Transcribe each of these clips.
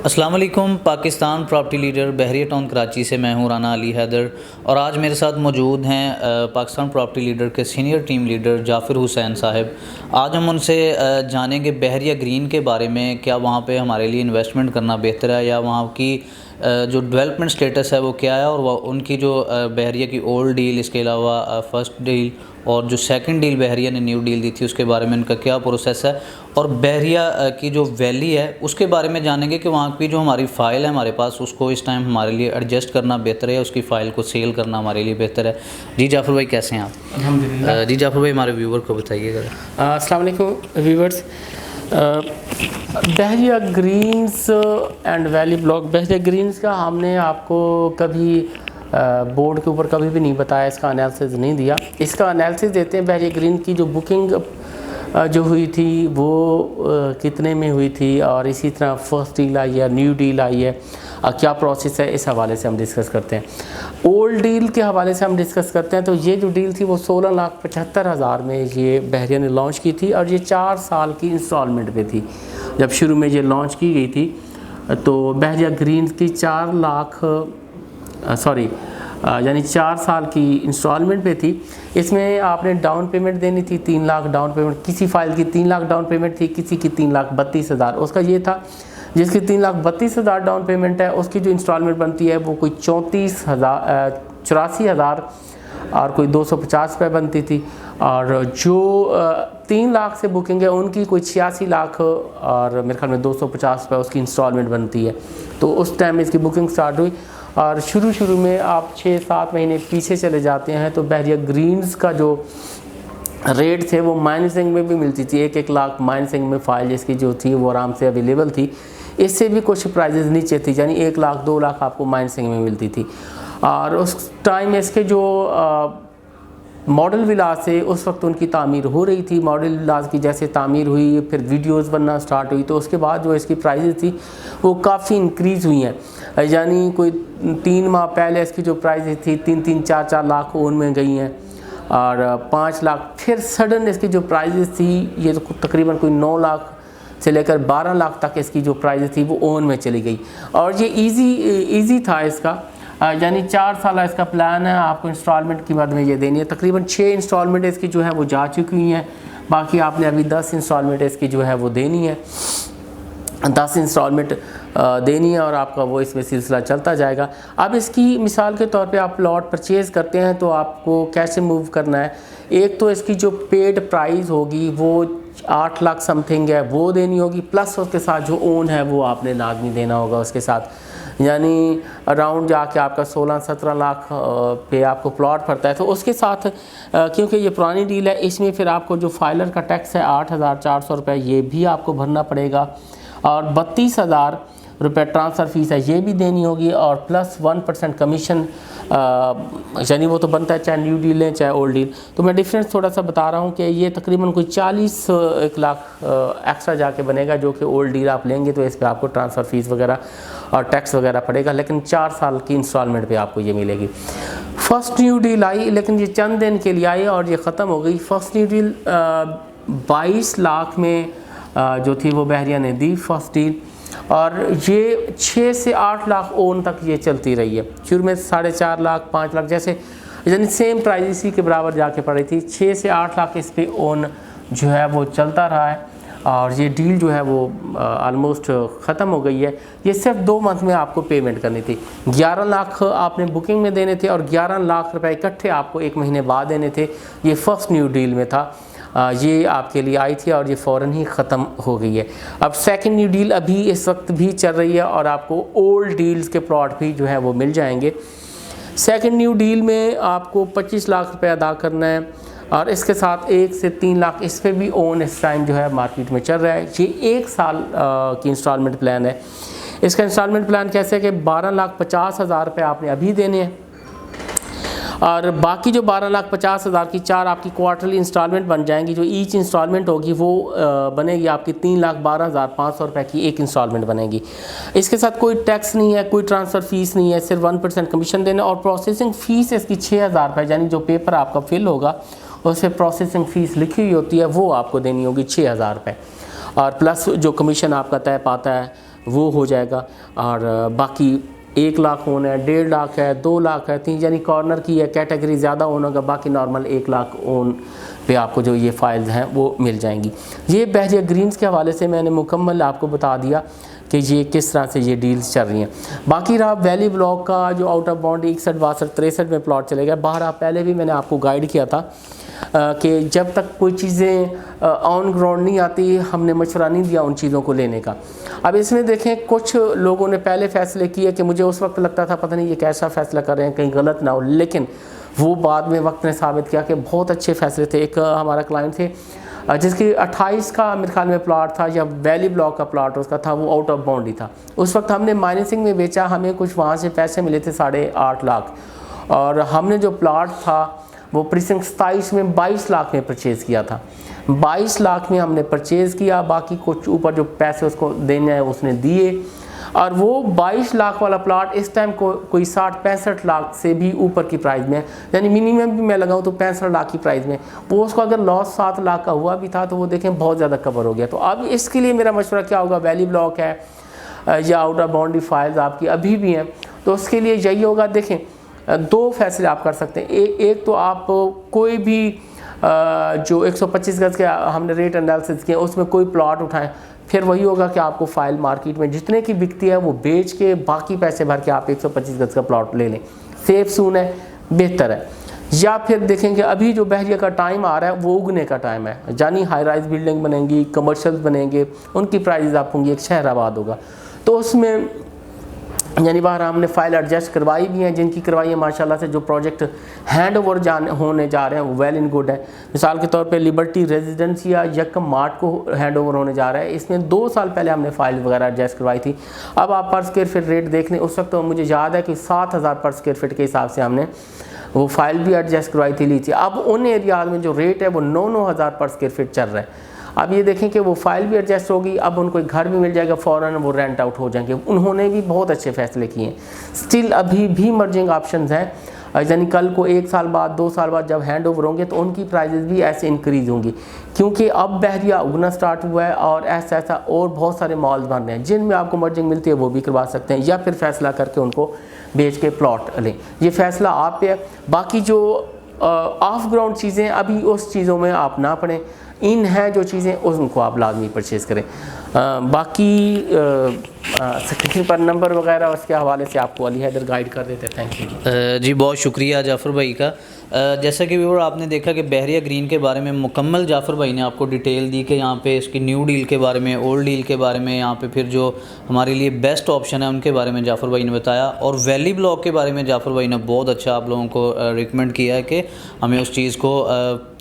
अस्सलाम वालेकुम। Pakistan property leader बहरिया town Karachi से मैं हूं राना अली हैदर और आज मेरे साथ मौजूद हैं पाकिस्तान प्रॉपर्टी लीडर के senior team leader Jafir Hussain साहब। आज हम उनसे जानेंगे बहरिया ग्रीन के बारे में, क्या वहां पे हमारे लिए इन्वेस्टमेंट करना बेहतर है या वहां की जो डेवलपमेंट स्टेटस है वो क्या है, और उनकी जो बहरिया की ओल्ड डील, इसके अलावा फ़र्स्ट डील और जो सेकंड डील बहरिया ने न्यू डील दी थी उसके बारे में उनका क्या प्रोसेस है, और बहरिया की जो वैली है उसके बारे में जानेंगे कि वहाँ की जो हमारी फ़ाइल है हमारे पास, उसको इस टाइम हमारे लिए एडजस्ट करना बेहतर है, उसकी फ़ाइल को सेल करना हमारे लिए बेहतर है। जी जाफ़र भाई, कैसे हैं आप? अल्हम्दुलिल्लाह। जी जाफ़र भाई, हमारे व्यूवर को बताइएगा। अस्सलाम वालेकुम viewers. Bahria Greens and Valley Block, Bahria Greens का हमने आपको कभी बोर्ड के ऊपर कभी भी नहीं बताया, इसका एनालिसिस नहीं दिया। इसका एनालिसिस देते हैं बहरिया ग्रीन की जो बुकिंग जो हुई थी वो कितने में हुई थी, और इसी तरह फर्स्ट डील आई है, न्यू डील आई है, क्या प्रोसेस है, इस हवाले से हम डिस्कस करते हैं। ओल्ड डील के हवाले से हम डिस्कस करते हैं। तो ये जो डील थी वो 16,75,000 में ये बहरिया ने लॉन्च की थी, और ये 4 साल की इंस्टॉलमेंट पे थी। जब शुरू में ये लॉन्च की गई थी तो बहरिया ग्रीन की 4 लाख यानी 4 साल की इंस्टॉलमेंट पे थी। इसमें आपने डाउन पेमेंट देनी थी 3 लाख डाउन पेमेंट, किसी फाइल की 3 लाख डाउन पेमेंट थी, किसी की 3,32,000। उसका ये था जिसकी 3,32,000 डाउन पेमेंट है उसकी जो इंस्टॉलमेंट बनती है वो कोई 84,000 और कोई 250 रुपये बनती थी, और जो 3 लाख से बुकिंग है उनकी कोई 86 लाख और मेरे ख्याल में 250 रुपये उसकी इंस्टॉलमेंट बनती है। तो उस टाइम इसकी बुकिंग स्टार्ट हुई, और शुरू में आप 6-7 महीने पीछे चले जाते हैं तो बहरिया ग्रीन्स का जो रेट थे वो माइनसिंग में भी मिलती थी। 1-1 लाख माइनसिंग में फ़ाइल जिसकी जो थी वो आराम से अवेलेबल थी। इससे भी कुछ प्राइजेज़ नीचे थी, यानी 1 लाख 2 लाख आपको माइनसिंग में मिलती थी। और उस टाइम इसके जो मॉडल विलास से उस वक्त उनकी तामीर हो रही थी। मॉडल विलास की जैसे तामीर हुई, फिर वीडियोस बनना स्टार्ट हुई, तो उसके बाद जो इसकी प्राइजेज़ थी वो काफ़ी इंक्रीज़ हुई हैं। यानी कोई 3 माह पहले इसकी जो प्राइजेज़ थी 3-3, 4-4 लाख ओन में गई हैं, और 5 लाख। फिर सडन इसकी जो प्राइजेज़ थी ये तो तकरीबन कोई 9 लाख से लेकर 12 लाख तक इसकी जो प्राइजेज़ थी वो ओन में चली गई। और ये ईजी था इसका, यानी 4 साल इसका प्लान है, आपको इंस्टॉलमेंट की मद में ये देनी है। तकरीबन 6 इंस्टॉलमेंट इसकी जो है वो जा चुकी हुई हैं, बाकी आपने अभी 10 इंस्टॉलमेंट इसकी जो है वो देनी है। 10 इंस्टॉलमेंट देनी है और आपका वो इसमें सिलसिला चलता जाएगा। अब इसकी मिसाल के तौर पे आप प्लॉट परचेज़ करते हैं तो आपको कैसे मूव करना है। एक तो इसकी जो पेड प्राइस होगी वो 8 लाख समथिंग है, वो देनी होगी, प्लस उसके साथ जो ओन है वो आपने लाजमी देना होगा उसके साथ, यानी अराउंड जाके आपका 16-17 लाख पे आपको प्लॉट पड़ता है। तो उसके साथ क्योंकि ये पुरानी डील है, इसमें फिर आपको जो फाइलर का टैक्स है 8,400 रुपये ये भी आपको भरना पड़ेगा, और 32,000 रुपये ट्रांसफ़र फ़ीस है ये भी देनी होगी, और प्लस 1% कमीशन, यानी वो तो बनता है चाहे न्यू डील लें चाहे ओल्ड डील। तो मैं डिफरेंस थोड़ा सा बता रहा हूँ कि ये तकरीबन कोई 40-1 लाख एक्स्ट्रा जाके बनेगा, जो कि ओल्ड डील आप लेंगे तो इस पर आपको ट्रांसफ़र फ़ीस वगैरह और टैक्स वगैरह पड़ेगा, लेकिन 4 साल की इंस्टॉलमेंट पे आपको ये मिलेगी। फ़र्स्ट न्यू डील आई, लेकिन ये चंद दिन के लिए आई और ये ख़त्म हो गई। फ़र्स्ट न्यू डील 22 लाख में जो थी वो बहरिया ने दी फ़र्स्ट डील, और ये 6 से 8 लाख ओन तक ये चलती रही है। शुरू में 4.5 लाख 5 लाख जैसे, यानी सेम प्राइस इसी के बराबर जाके पड़ी थी। 6 से 8 लाख इस पे ओन जो है वो चलता रहा है, और ये डील जो है वो ऑलमोस्ट ख़त्म हो गई है। ये सिर्फ 2 मंथ में आपको पेमेंट करनी थी। 11 लाख आपने बुकिंग में देने थे, और 11 लाख रुपए इकट्ठे आपको 1 महीने बाद देने थे। ये फर्स्ट न्यू डील में था, ये आपके लिए आई थी और ये फ़ौरन ही ख़त्म हो गई है। अब सेकंड न्यू डील अभी इस वक्त भी चल रही है, और आपको ओल्ड डील्स के प्लॉट भी जो है वो मिल जाएंगे। सेकंड न्यू डील में आपको 25 लाख रुपए अदा करना है, और इसके साथ 1 से 3 लाख इस पर भी ओन इस टाइम जो है मार्केट में चल रहा है। ये 1 साल की इंस्टॉलमेंट प्लान है। इसका इंस्टॉलमेंट प्लान कैसे है कि 12,50,000 रुपये आपने अभी देने हैं, और बाकी जो 12,50,000 की 4 आपकी क्वार्टरली इंस्टॉलमेंट बन जाएंगी। जो ईच इंस्टॉलमेंट होगी वो बनेगी आपकी 3,12,500 रुपये की एक इंस्टॉलमेंट बनेगी। इसके साथ कोई टैक्स नहीं है, कोई ट्रांसफ़र फ़ीस नहीं है, सिर्फ 1% कमीशन देना, और प्रोसेसिंग फ़ीस इसकी 6,000 रुपये, यानी जो पेपर आपका फिल होगा उस पर प्रोसेसिंग फ़ीस लिखी हुई होती है वो आपको देनी होगी 6,000 रुपये, और प्लस जो कमीशन आपका तय पाता है वो हो जाएगा। और बाकी 1 लाख ओन है, 1.5 लाख है, 2 लाख है, 3, यानी कॉर्नर की है कैटेगरी ज़्यादा ओन होगा, बाकी नॉर्मल 1 लाख ओन पे आपको जो ये फाइल्स हैं वो मिल जाएंगी। ये बहरिया ग्रीन्स के हवाले से मैंने मुकम्मल आपको बता दिया कि ये किस तरह से ये डील्स चल रही हैं। बाकी रहा वैली ब्लॉक का जो आउट ऑफ बाउंड 61, 62, 63 में प्लॉट चलेगा। बाहर पहले भी मैंने आपको गाइड किया था कि जब तक कोई चीज़ें ऑन ग्राउंड नहीं आती हमने मशवरा नहीं दिया उन चीज़ों को लेने का। अब इसमें देखें कुछ लोगों ने पहले फ़ैसले किए कि मुझे उस वक्त लगता था पता नहीं ये कैसा फ़ैसला कर रहे हैं कहीं गलत ना हो, लेकिन वो बाद में वक्त ने साबित किया कि बहुत अच्छे फ़ैसले थे। एक हमारा क्लाइंट थे जिसकी 28 का मेरे ख्याल में प्लॉट था या वैली ब्लॉक का प्लॉट उसका था, वो आउट ऑफ बाउंड ही था। उस वक्त हमने माइनसिंग में बेचा, हमें कुछ वहाँ से पैसे मिले थे 8.5 लाख, और हमने जो प्लॉट था वो प्रीसिंक्ट 27 में 22 लाख में परचेज़ किया था। 22 लाख में हमने परचेज़ किया, बाकी कुछ ऊपर जो पैसे उसको देने हैं उसने दिए, और वो 22 लाख वाला प्लॉट इस टाइम कोई 60-65 लाख से भी ऊपर की प्राइस में, यानी मिनिमम भी मैं लगाऊं तो 65 लाख की प्राइस में। वो उसको अगर लॉस 7 लाख का हुआ भी था तो वो देखें बहुत ज़्यादा कवर हो गया। तो अब इसके लिए मेरा मशवरा क्या होगा, वैली ब्लॉक है या आउट ऑफ बाउंड्री फाइल्स आपकी अभी भी हैं, तो उसके लिए यही होगा। देखें 2 फैसले आप कर सकते हैं। एक तो आप कोई भी जो 125 गज़ के हमने रेट एनालिसिस किया उसमें कोई प्लॉट उठाएं, फिर वही होगा कि आपको फाइल मार्केट में जितने की बिकती है वो बेच के बाकी पैसे भर के आप 125 गज़ का प्लॉट ले लें, सेफ सून है, बेहतर है। या फिर देखेंगे अभी जो बहरिया का टाइम आ रहा है वो उगने का टाइम है, यानी हाई राइज बिल्डिंग बनेंगी, कमर्शियल्स बनेंगे, उनकी प्राइजेज़ आप होंगी, एक शहर आबाद होगा, तो उसमें यानी बाहर हमने फ़ाइल एडजस्ट करवाई भी हैं, जिनकी करवाई है माशाल्लाह से। जो प्रोजेक्ट हैंड ओवर होने जा रहे हैं वो वेल इन गुड है। मिसाल के तौर पे लिबर्टी रेजिडेंसिया यकम मार्च को हैंड ओवर होने जा रहा है, इसमें 2 साल पहले हमने फ़ाइल वगैरह एडजस्ट करवाई थी। अब आप पर स्क्वायर फीट रेट देख लें, उस वक्त तो मुझे याद है कि 7,000 पर स्क्वायर फीट के हिसाब से हमने वो फ़ाइल भी एडजस्ट करवाई थी, ली थी। अब उन एरियाज में जो रेट है वो 9-9 हज़ार पर स्क्वायर फीट चल रहा है। अब ये देखें कि वो फाइल भी एडजस्ट होगी, अब उनको एक घर भी मिल जाएगा, फ़ौरन वो रेंट आउट हो जाएंगे। उन्होंने भी बहुत अच्छे फैसले किए हैं। स्टिल अभी भी मर्जिंग ऑप्शंस हैं, यानी कल को 1 साल बाद 2 साल बाद जब हैंड ओवर होंगे तो उनकी प्राइजेज़ भी ऐसे इंक्रीज़ होंगी, क्योंकि अब बहरिया उगना स्टार्ट हुआ है और ऐसा और बहुत सारे मॉल्स बन रहे हैं जिनमें आपको मर्जिंग मिलती है, वो भी करवा सकते हैं, या फिर फैसला करके उनको बेच के प्लॉट लें। ये फैसला आप पे है। बाकी जो ऑफ ग्राउंड चीज़ें अभी उस चीज़ों में आप ना पड़ें, इन हैं जो चीज़ें उनको आप लाजमी परचेज़ करें। बाकी स्क्रीन पर नंबर वगैरह उसके हवाले से आपको अली हैदर गाइड कर देते हैं। थैंक यू जी, बहुत शुक्रिया जाफ़र भाई का। जैसा कि व्यूअर आपने देखा कि बहरिया ग्रीन के बारे में मुकम्मल जाफ़र भाई ने आपको डिटेल दी कि यहाँ पे इसकी न्यू डील के बारे में, ओल्ड डील के बारे में, यहाँ पे फिर जो हमारे लिए बेस्ट ऑप्शन है उनके बारे में जाफ़र भाई ने बताया, और वैली ब्लॉक के बारे में जाफ़र भाई ने बहुत अच्छा आप लोगों को रिकमेंड किया है कि हमें उस चीज़ को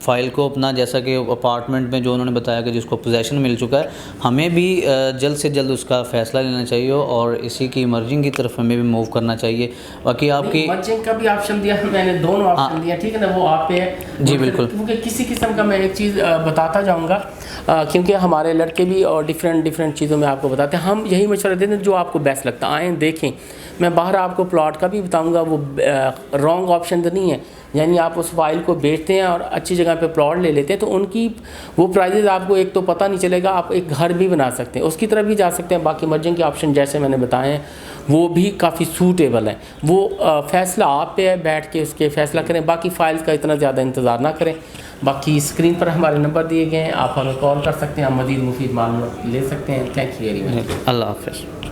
फ़ाइल को अपना, जैसा कि अपार्टमेंट में जो उन्होंने बताया कि जिसको पोजेसन मिल चुका है, हमें भी जल्द से जल्द उसका फ़ैसला लेना चाहिए और इसी की मर्जिंग की तरफ हमें भी मूव करना चाहिए। बाकी आपकी मर्जिंग का भी ऑप्शन दिया, मैंने दोनों ऑप्शन दिया, ठीक है ना, वो आप पे है जी बिल्कुल। क्योंकि किसी किस्म का मैं एक चीज़ बताता जाऊँगा, क्योंकि हमारे लड़के भी और डिफरेंट चीज़ों में आपको बताते हैं। हम यही मशवरा देते हैं जो आपको बेस्ट लगता है, आएँ देखें। मैं बाहर आपको प्लॉट का भी बताऊँगा, वो रॉन्ग ऑप्शन तो नहीं है, यानी आप उस फाइल को बेचते हैं और अच्छी जगह पे प्लॉट ले लेते हैं तो उनकी वो प्राइजेज़ आपको एक तो पता नहीं चलेगा, आप एक घर भी बना सकते हैं, उसकी तरफ भी जा सकते हैं। बाकी मर्जिंग के ऑप्शन जैसे मैंने बताए हैं वो भी काफ़ी सूटेबल है। वो फ़ैसला आप पे है, बैठ के उसके फ़ैसला करें। बाकी फ़ाइल्स का इतना ज़्यादा इंतज़ार ना करें। बाकी स्क्रीन पर हमारे नंबर दिए गए हैं, आप हमें कॉल कर सकते हैं, हम मज़ीद मुफीद मालूमात ले सकते हैं। Thank you very much. अल्लाह हाफ़िज़।